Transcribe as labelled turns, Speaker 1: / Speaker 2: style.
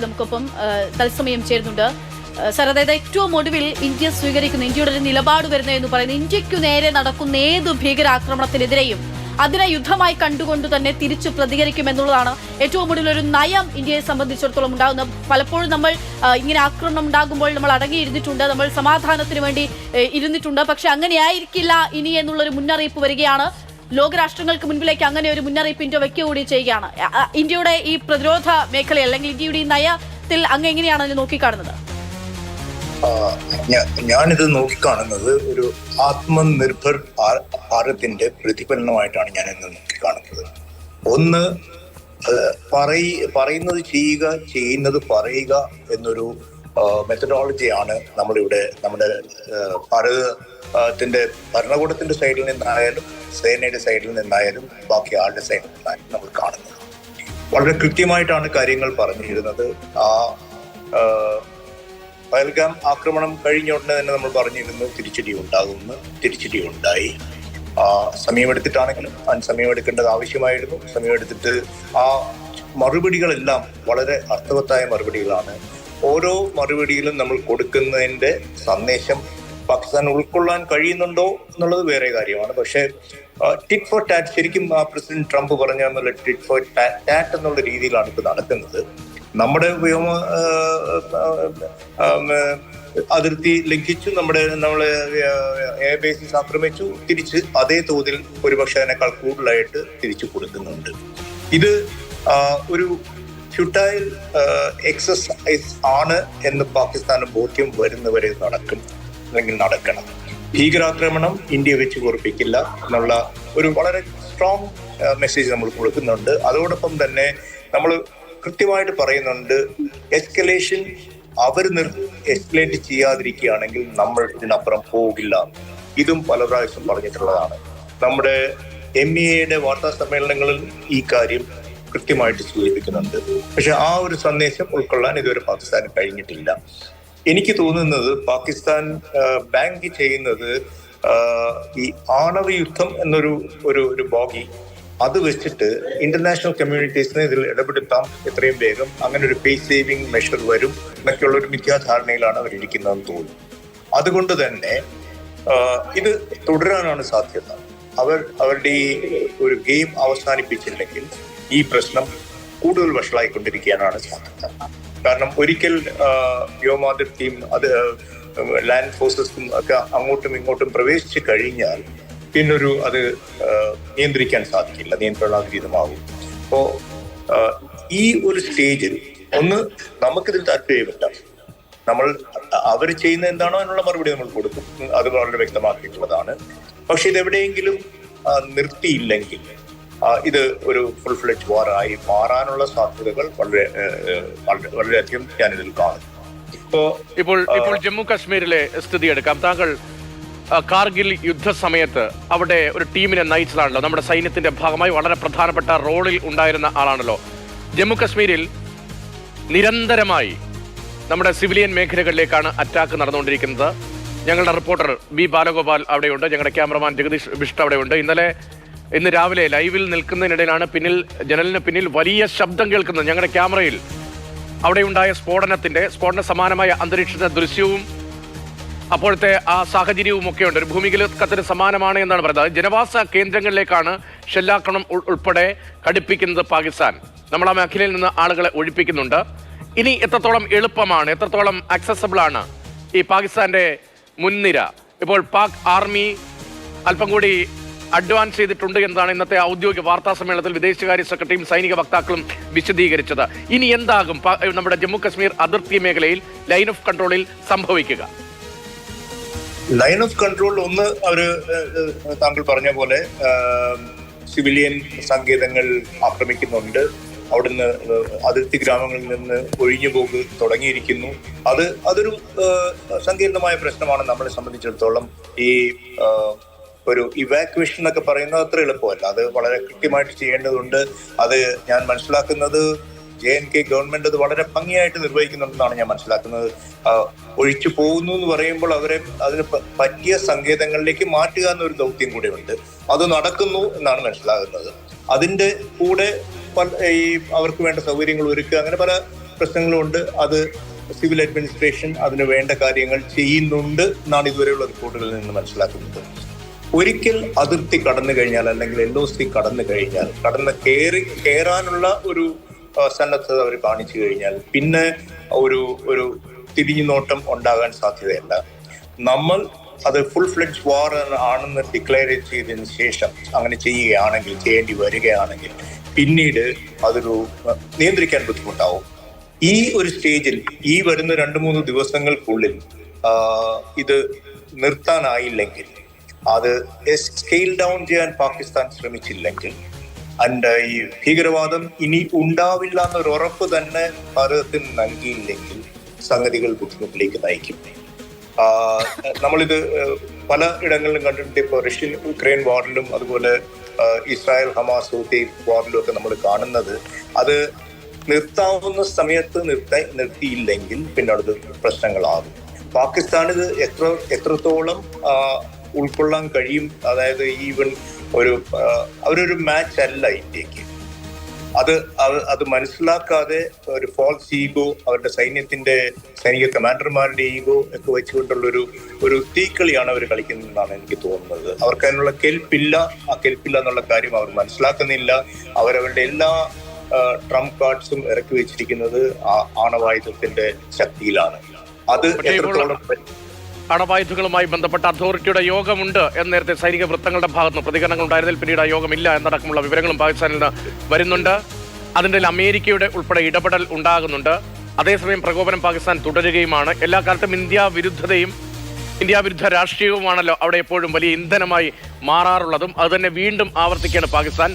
Speaker 1: നമുക്കൊപ്പം തത്സമയം ചേരുന്നുണ്ട് സർ. അതായത് ഏറ്റവും ഒടുവിൽ ഇന്ത്യ സ്വീകരിക്കുന്ന ഇന്ത്യയുടെ ഒരു നിലപാട് വരുന്നത് എന്ന് പറയുന്നത് ഇന്ത്യക്കു നേരെ നടക്കുന്ന ഏത് ഭീകരാക്രമണത്തിനെതിരെയും അതിനെ യുദ്ധമായി കണ്ടുകൊണ്ട് തന്നെ തിരിച്ചു പ്രതികരിക്കുമെന്നുള്ളതാണ് ഏറ്റവും ഒടുവിൽ ഒരു നയം ഇന്ത്യയെ സംബന്ധിച്ചിടത്തോളം ഉണ്ടാകുന്നത്. പലപ്പോഴും നമ്മൾ ഇങ്ങനെ ആക്രമണം ഉണ്ടാകുമ്പോൾ നമ്മൾ അടങ്ങിയിരുന്നിട്ടുണ്ട്, നമ്മൾ സമാധാനത്തിന് വേണ്ടി ഇരുന്നിട്ടുണ്ട്. പക്ഷെ അങ്ങനെയായിരിക്കില്ല ഇനി എന്നുള്ളൊരു മുന്നറിയിപ്പ് വരികയാണ്. ലോകരാഷ്ട്രങ്ങൾക്ക് മുൻപിലേക്ക് അങ്ങനെ ഒരു മുന്നറിയിപ്പ് ഇന്ത്യ വയ്ക്കുകകൂടി ചെയ്യുകയാണ്. ഇന്ത്യയുടെ ഈ പ്രതിരോധ മേഖല അല്ലെങ്കിൽ ഇന്ത്യയുടെ ഈ നയത്തിൽ അങ്ങ് എങ്ങനെയാണ് അതിനെ നോക്കിക്കാണുന്നത്?
Speaker 2: ഞാനിത് നോക്കിക്കാണുന്നത് ഒരു ആത്മനിർഭർ ഭാരതിന്റെ പ്രതിഫലനമായിട്ടാണ് ഞാൻ ഇന്ന് നോക്കിക്കാണുന്നത്. ഒന്ന്, പറയുന്നത് ചെയ്യുക, ചെയ്യുന്നത് പറയുക എന്നൊരു മെത്തഡോളജിയാണ് നമ്മുടെ ഭാരതത്തിന്റെ ഭരണകൂടത്തിന്റെ സൈഡിൽ നിന്നായാലും സേനയുടെ സൈഡിൽ നിന്നായാലും ബാക്കി ആളുടെ സൈഡിൽ നിന്നായാലും നമ്മൾ കാണുന്നത്. വളരെ കൃത്യമായിട്ടാണ് കാര്യങ്ങൾ പറഞ്ഞിരുന്നത്. പഹൽഗാം ആക്രമണം കഴിഞ്ഞ ഉടനെ തന്നെ നമ്മൾ പറഞ്ഞിരുന്നു തിരിച്ചടി ഉണ്ടാകുമെന്ന്. തിരിച്ചടി ഉണ്ടായി. സമയമെടുത്തിട്ടാണെങ്കിലും സമയമെടുക്കേണ്ടത് ആവശ്യമായിരുന്നു. സമയമെടുത്തിട്ട് ആ മറുപടികളെല്ലാം വളരെ അർത്ഥവത്തായ മറുപടികളാണ്. ഓരോ മറുപടിയിലും നമ്മൾ കൊടുക്കുന്നതിന്റെ സന്ദേശം പാകിസ്ഥാൻ ഉൾക്കൊള്ളാൻ കഴിയുന്നുണ്ടോ എന്നുള്ളത് വേറെ കാര്യമാണ്. പക്ഷേ ടിറ്റ് ഫോർ ടാറ്റ്, ശരിക്കും പ്രസിഡന്റ് ട്രംപ് പറഞ്ഞ ടിറ്റ് ഫോർ ടാറ്റ് എന്നുള്ള രീതിയിലാണ് ഇപ്പോൾ നടക്കുന്നത്. നമ്മുടെ വ്യോമ അതിർത്തി ലംഘിച്ചു, നമ്മളെ എയർ ബേസിസ് ആക്രമിച്ചു, തിരിച്ച് അതേ തോതിൽ ഒരുപക്ഷെ അതിനേക്കാൾ കൂടുതലായിട്ട് തിരിച്ചു കൊടുക്കുന്നുണ്ട്. ഇത് ഒരു ഫ്യൂട്ടൈൽ എക്സസൈസ് ആണ് എന്ന് പാകിസ്ഥാന് ബോധ്യം വരുന്നവരെ നടക്കും, അല്ലെങ്കിൽ നടക്കണം. ഭീകരാക്രമണം ഇന്ത്യ വെച്ച് പൊറുപ്പിക്കില്ല എന്നുള്ള ഒരു വളരെ സ്ട്രോങ് മെസ്സേജ് നമ്മൾ കൊടുക്കുന്നുണ്ട്. അതോടൊപ്പം തന്നെ നമ്മൾ കൃത്യമായിട്ട് പറയുന്നുണ്ട്, എസ്കലേഷൻ എസ്കലേറ്റ് ചെയ്യാതിരിക്കുകയാണെങ്കിൽ നമ്മൾ ഇതിനപ്പുറം പോകില്ല. ഇതും പല പ്രാവശ്യം പറഞ്ഞിട്ടുള്ളതാണ്. നമ്മുടെ MEAയുടെ വാർത്താ സമ്മേളനങ്ങളിൽ ഈ കാര്യം കൃത്യമായിട്ട് സൂചിപ്പിക്കുന്നുണ്ട്. പക്ഷെ ആ ഒരു സന്ദേശം ഉൾക്കൊള്ളാൻ ഇതുവരെ പാകിസ്ഥാന് കഴിഞ്ഞിട്ടില്ല. എനിക്ക് തോന്നുന്നത് പാകിസ്ഥാൻ ബാങ്ക് ചെയ്യുന്നത് ഈ ആണവ യുദ്ധം എന്നൊരു ബോഗി അത് വെച്ചിട്ട് ഇന്റർനാഷണൽ കമ്മ്യൂണിറ്റീസിനെ ഇതിൽ ഇടപെടുത്താം എത്രയും വേഗം, അങ്ങനെ ഒരു പേസ് സേവിങ് മെഷർ വരും എന്നൊക്കെയുള്ള ഒരു മിഥ്യാധാരണയിലാണ് അവരിയ്ക്കുന്നതെന്ന് തോന്നുന്നു. അതുകൊണ്ട് തന്നെ ഇത് തുടരാനാണ് സാധ്യത. അവരുടെ ഈ ഒരു ഗെയിം അവസാനിപ്പിച്ചില്ലെങ്കിൽ ഈ പ്രശ്നം കൂടുതൽ വഷളായിക്കൊണ്ടിരിക്കാനാണ് സാധ്യത. കാരണം ഒരിക്കൽ വ്യോമാതിർത്തിയും ലാൻഡ് ഫോഴ്സസും ഒക്കെ അങ്ങോട്ടും ഇങ്ങോട്ടും പ്രവേശിച്ചു കഴിഞ്ഞാൽ പിന്നൊരു അത് നിയന്ത്രിക്കാൻ സാധിക്കില്ല, നിയന്ത്രണാതീതമാകും. അപ്പോ ഈ ഒരു സ്റ്റേജിൽ ഒന്ന് നമുക്കിതിൽ താല്പര്യമില്ല. അവർ ചെയ്യുന്ന എന്താണോ അതിനുള്ള മറുപടി നമ്മൾ കൊടുക്കും, അത് വളരെ വ്യക്തമാക്കിയിട്ടുള്ളതാണ്. പക്ഷെ ഇതെവിടെയെങ്കിലും നിർത്തിയില്ലെങ്കിൽ ഇത് ഒരു ഫുൾ ഫ്ലെഡ്ജ് വാർ ആയി മാറാനുള്ള സാധ്യതകൾ വളരെയധികം ഞാനിതിൽ കാണുന്നു.
Speaker 3: ഇപ്പോൾ ജമ്മു കാശ്മീരിലെ സ്ഥിതി എടുക്കാം. താങ്കൾ കാർഗിൽ യുദ്ധസമയത്ത് അവിടെ ഒരു ടീമിനെ നയിച്ചതാണല്ലോ, നമ്മുടെ സൈന്യത്തിന്റെ ഭാഗമായി വളരെ പ്രധാനപ്പെട്ട റോളിൽ ഉണ്ടായിരുന്ന ആളാണല്ലോ. ജമ്മു കാശ്മീരിൽ നിരന്തരമായി നമ്മുടെ സിവിലിയൻ മേഖലകളിലേക്കാണ് അറ്റാക്ക് നടന്നുകൊണ്ടിരിക്കുന്നത്. ഞങ്ങളുടെ റിപ്പോർട്ടർ ബി ബാലഗോപാൽ അവിടെയുണ്ട്, ഞങ്ങളുടെ ക്യാമറമാൻ ജഗദീഷ് വിഷ്ട് അവിടെയുണ്ട്. ഇന്ന് രാവിലെ ലൈവിൽ നിൽക്കുന്നതിനിടയിലാണ് ജനലിന് പിന്നിൽ വലിയ ശബ്ദം കേൾക്കുന്നത്. ഞങ്ങളുടെ ക്യാമറയിൽ അവിടെയുണ്ടായ സ്ഫോടന സമാനമായ അന്തരീക്ഷത്തിന്റെ ദൃശ്യവും അപ്പോഴത്തെ ആ സാഹചര്യവും ഒക്കെ ഉണ്ട്. ഒരു ഭൂമികലക്കത്തിന് സമാനമാണ് എന്നാണ് പറയുന്നത്. ജനവാസ കേന്ദ്രങ്ങളിലേക്കാണ് ഷെല്ലാക്രമണം ഉൾപ്പെടെ കടുപ്പിക്കുന്നത് പാകിസ്ഥാൻ. നമ്മൾ ആ മേഖലയിൽ നിന്ന് ആളുകളെ ഒഴിപ്പിക്കുന്നുണ്ട്. ഇനി എത്രത്തോളം എളുപ്പമാണ്, എത്രത്തോളം ആക്സസബിൾ ആണ് ഈ പാകിസ്ഥാന്റെ മുൻനിര? ഇപ്പോൾ പാക് ആർമി അല്പം കൂടി അഡ്വാൻസ് ചെയ്തിട്ടുണ്ട് എന്നതാണ് ഇന്നത്തെ ഔദ്യോഗിക വാർത്താ സമ്മേളനത്തിൽ വിദേശകാര്യ സെക്രട്ടറിയും സൈനിക വക്താക്കളും വിശദീകരിച്ചത്. ഇനി എന്താകും നമ്മുടെ ജമ്മു കശ്മീർ അതിർത്തി മേഖലയിൽ ലൈൻ ഓഫ് കൺട്രോളിൽ സംഭവിക്കുക?
Speaker 2: ലൈൻ ഓഫ് കൺട്രോൾ ഒന്ന്, താങ്കൾ പറഞ്ഞ പോലെ സിവിലിയൻ സങ്കേതങ്ങൾ ആക്രമിക്കുന്നുണ്ട്. അവിടുന്ന് അതിർത്തി ഗ്രാമങ്ങളിൽ നിന്ന് ഒഴിഞ്ഞുപോക്ക് തുടങ്ങിയിരിക്കുന്നു. അതൊരു സങ്കീർണമായ പ്രശ്നമാണ്. നമ്മളെ സംബന്ധിച്ചിടത്തോളം ഈ ഒരു ഇവാക്യുവേഷൻ എന്നൊക്കെ പറയുന്നത് അത്ര എളുപ്പമല്ല. അത് വളരെ കൃത്യമായിട്ട് ചെയ്യേണ്ടതുണ്ട്. അത് ഞാൻ മനസ്സിലാക്കുന്നത് JNK ഗവൺമെന്റ് അത് വളരെ ഭംഗിയായിട്ട് നിർവഹിക്കുന്നുണ്ടെന്നാണ് ഞാൻ മനസ്സിലാക്കുന്നത്. ഒഴിച്ചു പോകുന്നു എന്ന് പറയുമ്പോൾ അവരെ അതിന് പറ്റിയ സങ്കേതങ്ങളിലേക്ക് മാറ്റുക എന്നൊരു ദൗത്യം കൂടെ ഉണ്ട്. അത് നടക്കുന്നു എന്നാണ് മനസ്സിലാകുന്നത്. അതിന്റെ കൂടെ ഈ അവർക്ക് വേണ്ട സൗകര്യങ്ങൾ ഒരുക്കുക, അങ്ങനെ പല പ്രശ്നങ്ങളും ഉണ്ട്. അത് സിവിൽ അഡ്മിനിസ്ട്രേഷൻ അതിന് വേണ്ട കാര്യങ്ങൾ ചെയ്യുന്നുണ്ട് എന്നാണ് ഇതുവരെയുള്ള റിപ്പോർട്ടുകളിൽ നിന്ന് മനസ്സിലാക്കുന്നത്. ഒരിക്കൽ അതിർത്തി കടന്നു കഴിഞ്ഞാൽ അല്ലെങ്കിൽ LOC കടന്നു കഴിഞ്ഞാൽ കയറാനുള്ള ഒരു സന്നദ്ധത അവർ കാണിച്ചു കഴിഞ്ഞാൽ പിന്നെ ഒരു തിരിഞ്ഞു നോട്ടം ഉണ്ടാകാൻ സാധ്യതയല്ല. നമ്മൾ അത് ഫുൾ ഫ്ലെഡ്ജ് വാർ ആണെന്ന് ഡിക്ലെയർ ചെയ്തതിന് ശേഷം അങ്ങനെ ചെയ്യേണ്ടി വരികയാണെങ്കിൽ പിന്നീട് അതൊരു നിയന്ത്രിക്കാൻ ബുദ്ധിമുട്ടാവും. ഈ ഒരു സ്റ്റേജിൽ ഈ വരുന്ന 2-3 ദിവസങ്ങൾക്കുള്ളിൽ ഇത് നിർത്താനായില്ലെങ്കിൽ, അത് സ്കെയിൽ ഡൗൺ ചെയ്യാൻ പാകിസ്ഥാൻ ശ്രമിച്ചില്ലെങ്കിൽ, ഈ ഭീകരവാദം ഇനി ഉണ്ടാവില്ല എന്നൊരു ഉറപ്പ് തന്നെ ഭാരതത്തിന് നൽകിയില്ലെങ്കിൽ സംഗതികൾ ബുദ്ധിമുട്ടിലേക്ക് നയിക്കും. നമ്മളിത് പല ഇടങ്ങളിലും കണ്ടിട്ടുണ്ട്. ഇപ്പോൾ റഷ്യൻ യുക്രൈൻ വാറിലും അതുപോലെ ഇസ്രായേൽ ഹമാസ് ഹൂത്തി വാറിലും ഒക്കെ നമ്മൾ കാണുന്നത്, അത് നിർത്താവുന്ന സമയത്ത് നിർത്തിയില്ലെങ്കിൽ പിന്നെ അത് പ്രശ്നങ്ങളാകും. പാകിസ്ഥാൻ ഇത് എത്രത്തോളം ഉൾക്കൊള്ളാൻ കഴിയും, അതായത് ഈവൻ അവരൊരു മാച്ച് അല്ല ഇന്ത്യക്ക്. അത് മനസ്സിലാക്കാതെ ഒരു ഫാൾസ് ഈഗോ, അവരുടെ സൈനിക കമാൻഡർമാരുടെ ഈഗോ ഒക്കെ വെച്ചുകൊണ്ടുള്ള ഒരു തീക്കളിയാണ് അവർ കളിക്കുന്നതെന്നാണ് എനിക്ക് തോന്നുന്നത്. അവർക്ക് അതിനുള്ള കെൽപ്പില്ല എന്നുള്ള കാര്യം അവർ മനസ്സിലാക്കുന്നില്ല. അവരവരുടെ എല്ലാ ട്രംപ് കാർഡ്സും ഇറക്കി വെച്ചിരിക്കുന്നത് ആണവായുധത്തിന്റെ ശക്തിയിലാണ്. അത് എത്രത്തോളം
Speaker 3: അണവായുധങ്ങളുമായി ബന്ധപ്പെട്ട അതോറിറ്റിയുടെ യോഗമുണ്ട് എന്ന് നേരത്തെ സൈനിക വൃത്തങ്ങളുടെ ഭാഗത്തുനിന്ന് പ്രതികരണങ്ങൾ ഉണ്ടായിരുന്നതിൽ പിന്നീട് ആ യോഗമില്ല എന്നടക്കമുള്ള വിവരങ്ങളും പാകിസ്ഥാനിൽ നിന്ന് വരുന്നുണ്ട്. അതിൻ്റെ അമേരിക്കയുടെ ഉൾപ്പെടെ ഇടപെടൽ ഉണ്ടാകുന്നുണ്ട്. അതേസമയം പ്രകോപനം പാകിസ്ഥാൻ തുടരുകയുമാണ്. എല്ലാ കാലത്തും ഇന്ത്യ വിരുദ്ധ രാഷ്ട്രീയവുമാണല്ലോ അവിടെ എപ്പോഴും വലിയ ഇന്ധനമായി മാറാറുള്ളതും. അത് തന്നെ വീണ്ടും ആവർത്തിക്കുകയാണ് പാകിസ്ഥാൻ.